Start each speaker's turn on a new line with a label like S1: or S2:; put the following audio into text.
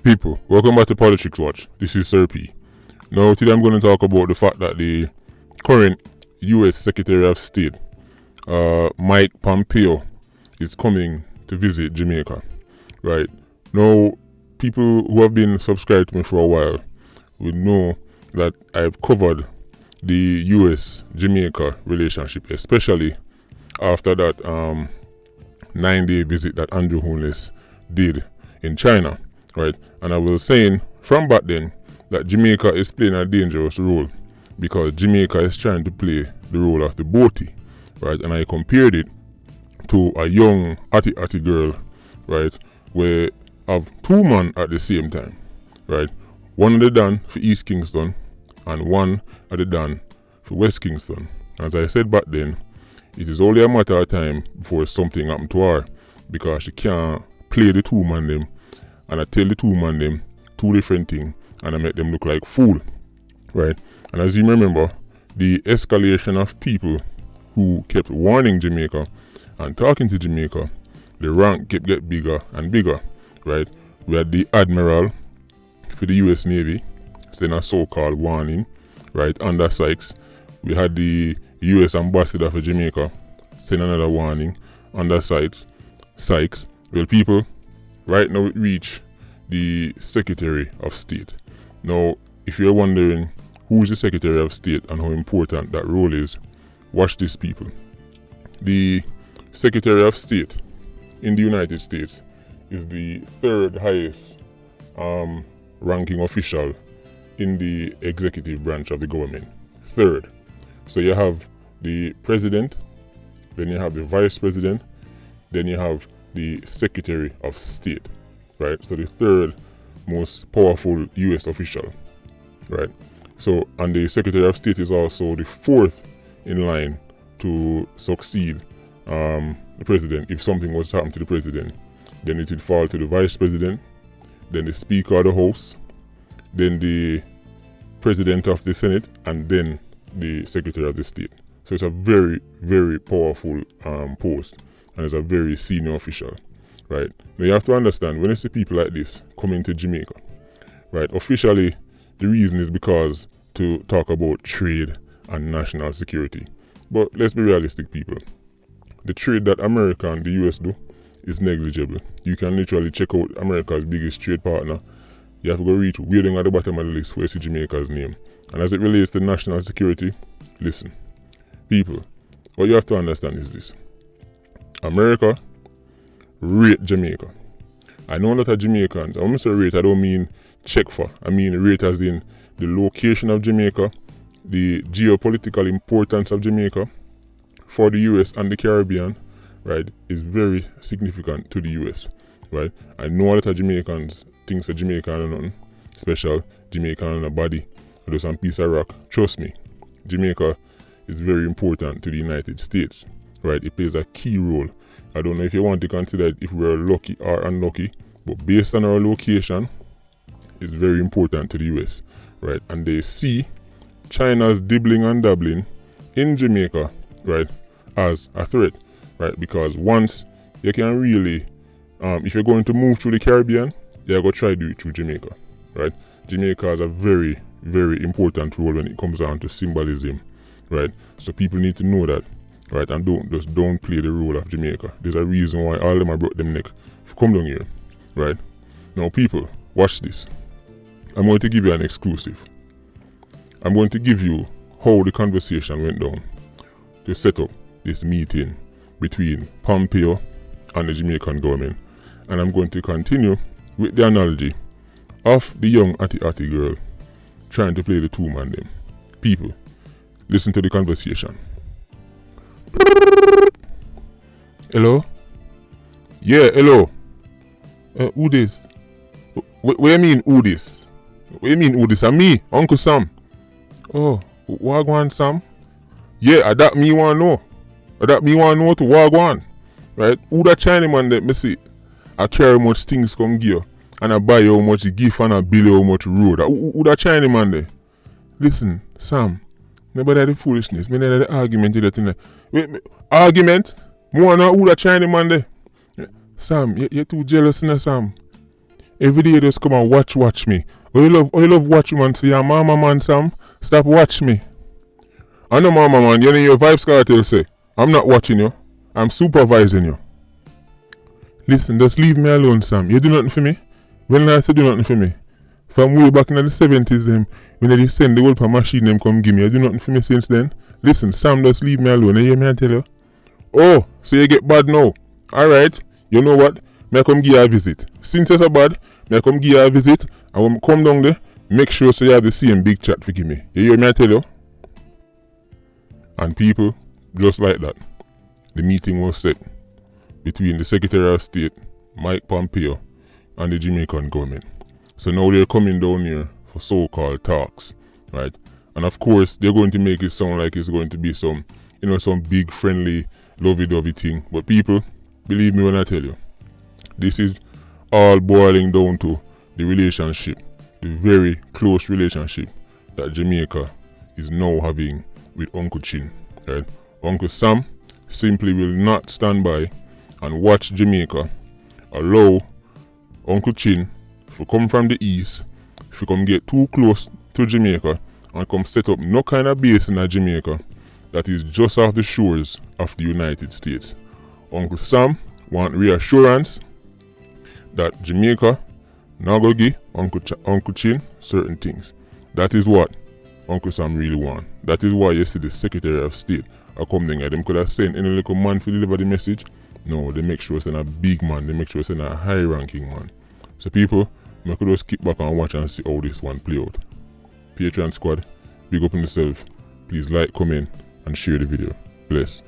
S1: People, welcome back to Politics Watch. This is Sir P. Now, today I'm going to talk about the fact that the current U.S. Secretary of State, Mike Pompeo, is coming to visit Jamaica. Right? Now, people who have been subscribed to me for a while would know that I've covered the U.S.-Jamaica relationship, especially after that 9-day visit that Andrew Holness did in China. Right, and I was saying from back then that Jamaica is playing a dangerous role because Jamaica is trying to play the role of the boaty, right? And I compared it to a young atty girl, right, where have two men at the same time, right? One at the done for East Kingston and one at the done for West Kingston. As I said back then, it is only a matter of time before something happened to her because she can't play the two men them. And I tell the two man them two different things and I make them look like fool, right? And as you remember, the escalation of people who kept warning Jamaica and talking to Jamaica, the rank kept getting bigger and bigger, right? We had the Admiral for the US Navy sending a so-called warning, right, under Sykes. We had the US Ambassador for Jamaica sending another warning under Sykes. Well, people, right now it reached the Secretary of State. Now, if you're wondering who is the Secretary of State and how important that role is, watch this, people. The Secretary of State in the United States is the third highest ranking official in the executive branch of the government. Third. So you have the President, then you have the Vice President, then you have the Secretary of State, right? So the third most powerful US official, right? So, and the Secretary of State is also the fourth in line to succeed the President. If something was to happen to the President, then it would fall to the Vice President, then the Speaker of the House, then the President of the Senate, and then the Secretary of the State. So it's a very, very powerful post. And is a very senior official, right? Now you have to understand, when you see people like this coming to Jamaica, right, officially the reason is because to talk about trade and national security. But let's be realistic, people. The trade that America and the US do is negligible. You can literally check out America's biggest trade partner. You have to go reach way down at the bottom of the list where you see Jamaica's name. And as it relates to national security, listen, people, what you have to understand is this. America rate Jamaica. I know a lot of Jamaicans, when I say rate, I don't mean check for. I mean rate as in the location of Jamaica, the geopolitical importance of Jamaica for the US and the Caribbean, right, is very significant to the US, right? I know a lot of Jamaicans think that Jamaica is nothing special, Jamaica on a body, or do some piece of rock. Trust me, Jamaica is very important to the United States. Right, it plays a key role. I don't know if you want to consider it if we're lucky or unlucky, but based on our location, it's very important to the US, right? And they see China's dibbling and dabbling in Jamaica, right, as a threat, right? Because once you can really, if you're going to move through the Caribbean, you're going to try to do it through Jamaica, right? Jamaica has a very, very important role when it comes down to symbolism, right? So people need to know that. Right, and don't play the role of Jamaica. There's a reason why all of them have brought them neck. Come down here, right? Now, people, watch this. I'm going to give you an exclusive. I'm going to give you how the conversation went down to set up this meeting between Pompeo and the Jamaican government. And I'm going to continue with the analogy of the young atty girl trying to play the two man them. People, listen to the conversation. Hello? Yeah, hello. Who this? What do you mean, who this? What do you mean, who this? Me, Uncle Sam. Oh, Wagwan Sam? Yeah, that me want to know. That me want to know to Wagwan. Right? Who that China man that me see? I carry much things come give and I buy you how much gift and I bill you how much road. Who that China man there? Listen, Sam. Nobody the foolishness. Me the argument to that thing. Wait, argument? More now who that China man there? Sam, you're too jealous now, Sam. Every day just come and watch me. Oh you love watch man, so your mama man Sam, stop watch me. I know mama man, you know your Vybz Kartel say, I'm not watching you, I'm supervising you. Listen, just leave me alone, Sam. You do nothing for me. When I say do nothing for me. From way back in the 70s, them, when they send the whole machine them come give me, you do nothing for me since then. Listen, Sam, just leave me alone. You hear me I tell you? Oh, so you get bad now. Alright, you know what? May I come give you a visit. Since you're so bad, may I come give you a visit. And when I come down there, make sure so you have the same big chat for give me. You hear me I tell you? And people, just like that, the meeting was set between the Secretary of State, Mike Pompeo, and the Jamaican government. So now they're coming down here for so-called talks, right? And of course, they're going to make it sound like it's going to be some, some big, friendly, lovey-dovey thing. But people, believe me when I tell you, this is all boiling down to the relationship, the very close relationship that Jamaica is now having with Uncle Chin, right? Uncle Sam simply will not stand by and watch Jamaica allow Uncle Chin to come from the east, if you come get too close to Jamaica and come set up no kind of base in Jamaica that is just off the shores of the United States. Uncle Sam want reassurance that Jamaica not go give Uncle Chin certain things. That is what Uncle Sam really want. That is why yesterday the Secretary of State are coming at them. Could have sent any little man to deliver the message? No, they make sure it's a big man, they make sure it's a high ranking man. So people, I could just keep back and watch and see how this one play out. Patreon squad, big up on yourself. Please like, comment and share the video. Bless.